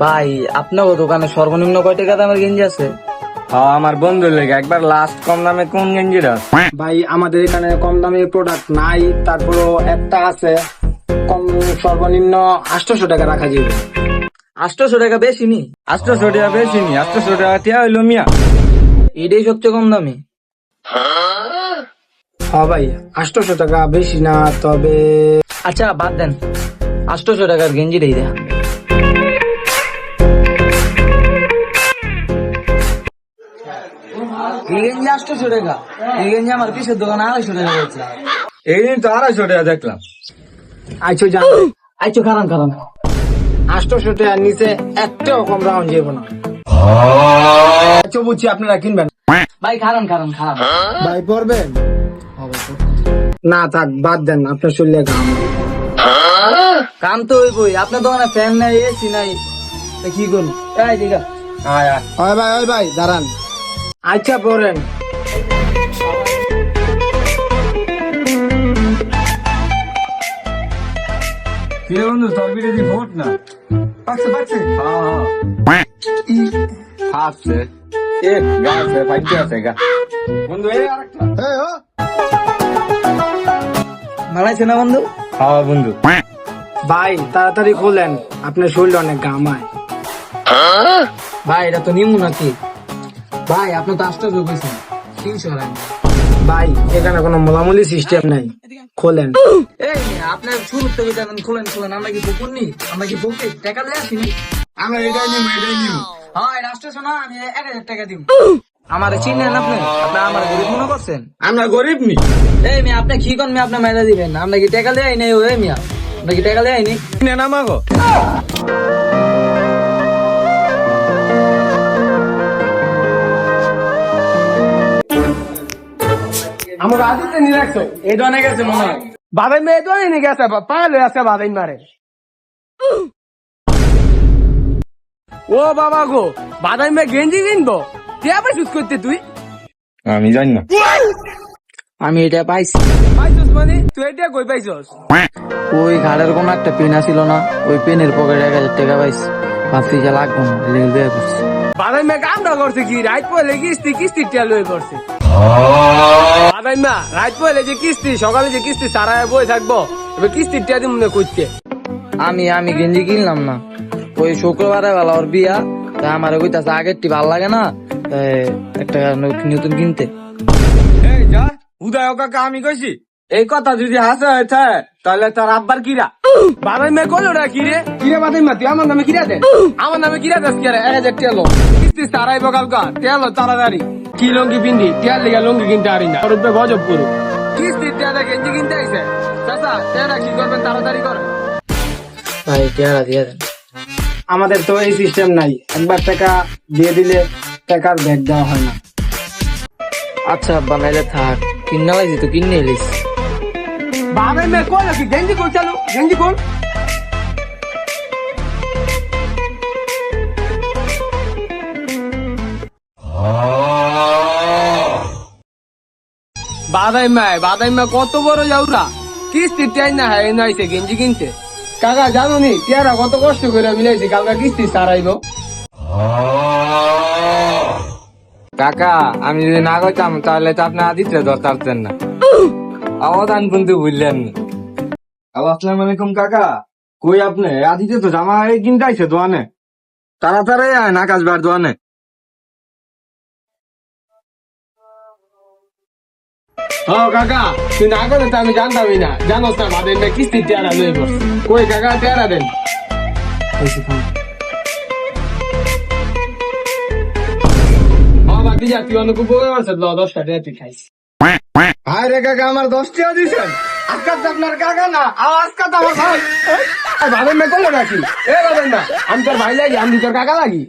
ভাই আপনার দোকানে সর্বনিম্ন কয় টাকা দামের গেঞ্জি আছে? হ্যাঁ, আমার বন্ধুর লেগে একবার লাস্ট কম দামে কোন গেঞ্জিটা? ভাই আমাদের এখানে কম দামের প্রোডাক্ট নাই, তারপরও একটা আছে কম, সর্বনিম্ন 800 টাকা রাখা যাবে। 800 টাকা বেশি নি? 800 টাকা বেশি নি, 800 টাকা টিয়া হইলো মিয়া। এটাই সবচেয়ে কম দামি। হ্যাঁ ভাই 800 টাকা বেশি না, তবে আচ্ছা বাদ দেন, 800 টাকার গেঞ্জি দেই দেন। এই গেঞ্জি 800 টাকা? এই গেঞ্জি আমার পিসের দোকানে 250 টাকা বলছে। এই দিন তো 250 টাকা দেখলাম। আইছো জান, আচ্ছা কারণ 800 টাকার নিচে একটাও কম রাউন্ড যাবো না। আচ্ছা বুঝছি, আপনারা কিনবেন। ভাই খারান। ভাই পড়বেন না, থাক বাদ দেন, আপনার শরীরে ঘাম। কাম তো হইবই, আপনার দোকানে ফ্যান নাই, এসি নাই, তা কি করুন? এই দিঘা আয় আয়। ওই ভাই দাঁড়ান। আচ্ছা পড়েন। কি রে বন্ধু, তোর বিরোধী ভোট না? পাচ্ছে। হ্যাঁ হাসছে। এ গাছে ফাইতে আছে গা। বন্ধু এই আরেকটা। মানাইছে না বন্ধু? হ্যাঁ বন্ধু। ভাই তাড়াতাড়ি খোলেন, আপনার শরীর অনেক ঘামায়। ভাই এটা তো নিমু নাকি? ভাই আপনি তো 800 কইছেন, 300 রাখেন। ভাই এখানে কোনো মোলামুলি সিস্টেম নাই, খোলেন। এই মিয়া, আপনার শুরু থেকে জানেন খোলেন, আমরা কি বকুন নি? আমরা কি বকে টাকা দিয়ে আসিনি? আমরা এটাই নিব। হ্যাঁ এটা 800 না, আমি 1000 টাকা দিব। আমার চিনেন আপনি? আপনি আমার গরিব মনে করছেন? আমরা গরিব নি। এই মিয়া আপনি কি কোন মিয়া, আপনার মাইরা দিবেন? আমরা কি টাকা দিয়ে আইনি? ওই মিয়া আমরা কি টাকা দিয়ে আইনি? কিনে না মাগো। আমার আদিতে নিয়ে রাখছো, এই তো অনেক আছে মনে হয়। বাদাই মেয়ে তো নিয়ে গেছে, পাগল হয়ে আছে বাদাই মারে। ও বাবা গো, বাদাই মেয়ে গেঞ্জি কিনবো, কে আবার চুজ করতে তুই? আমি জানি না। আমি এটা পাইছি। পাইছস মানে তুই এটা কই পাইছস? ওই ঘাড়ের কোন একটা পেন ছিল না, ওই পেনের পকেটে 1000 টাকা পাইছি। ভাবছি যে লাগবো না, লেগে করছি। বাদাই মেয়ে কামটা করছে কি, রাইট পয়লে কিস্তি টেল হয়ে করছে। বাদাই মা রাইট পয়লে যে কিস্তি, সকালে যে কিস্তি সারায় বই থাকবো, এবার কিস্তির টিয়া দিম না কইতে। আমি গেঞ্জি কিনলাম না, ওই শুক্রবারে বেলা ওর বিয়া, তাই আমার কইতাছে আগেরটি ভাল লাগে না, তাই একটা নতুন কিনতে। এই যা উদয় কাকা, আমি কইছি এই কথা যদি হাসে হয়েছে তাহলে তার আব্বার কিরা। বাদাই মেয়ে কইলো না কিরে বাদাই মা, তুই আমার নামে কিরা দেন? আমার নামে কিরা দেস কি রে? 1000 টিয়া লো কিস্তি সারাইবো কালকা, টিয়া লো তাড়াতাড়ি। কি লঙ্গি পিন্দি, টিয়ার লিগা লঙ্গি কিনতে পারি না, ওর উপরে গজব পুরো। কিস্তি টিয়াটা গেঞ্জি কিনতে আইছে, চাচা টিয়াটা কি করবেন তাড়াতাড়ি করেন। ভাই টাকা দিয়ে দেন। আমাদের তো এই সিস্টেম নাই, একবার টাকা দিয়ে দিলে টাকার ব্যাগ দেওয়া হয় না। আচ্ছা বানাইলে থাক, কিনে লাইছি তো কিনে এলিস। বাদাই মেয়ে কইলো কি গেঞ্জি কোন চালু, গেঞ্জি কোন? বাদাই মা কত বড় যাওরা, কিস্তি টিয়াই না হয় নাইছে গেঞ্জি কিনতে। কাকা জানো নি টিয়ারা কত কষ্ট করে মিলাইছে, কালকা কিস্তি সারাইবো। কাকা আমি যদি না কইতাম তাহলে তো আপনি আদিত্য ধরতেন না। অবদান কিন্তু বুঝলেন না। আসসালামু আলাইকুম কাকা, কই আপনি? আদিত্য তো জামা কিনতে আইছে দোয়ানে, তাড়াতাড়ি আয় না কাজবার দোয়ানে। ও কাকা তুই না করে তো আমি জানতামই না, জানোস না বাদাই মেয়ে কিস্তি টিয়ারা লই বসছে। কই কাকা টিয়ারা দেন। বাকি যা তুই অনেক উপকার করছিস, 10টা টিয়া তুই খাইস। হায় রে কাকা, আমার 10 টাকা দিছেন। আজকাল তো আপনার কাকা না, আজকাল তো আমার ভাই। বাদাই মেয়ে করলো নাকি? এ বাদাই না, আমি তোর ভাই লাগি, আমি তোর কাকা লাগি।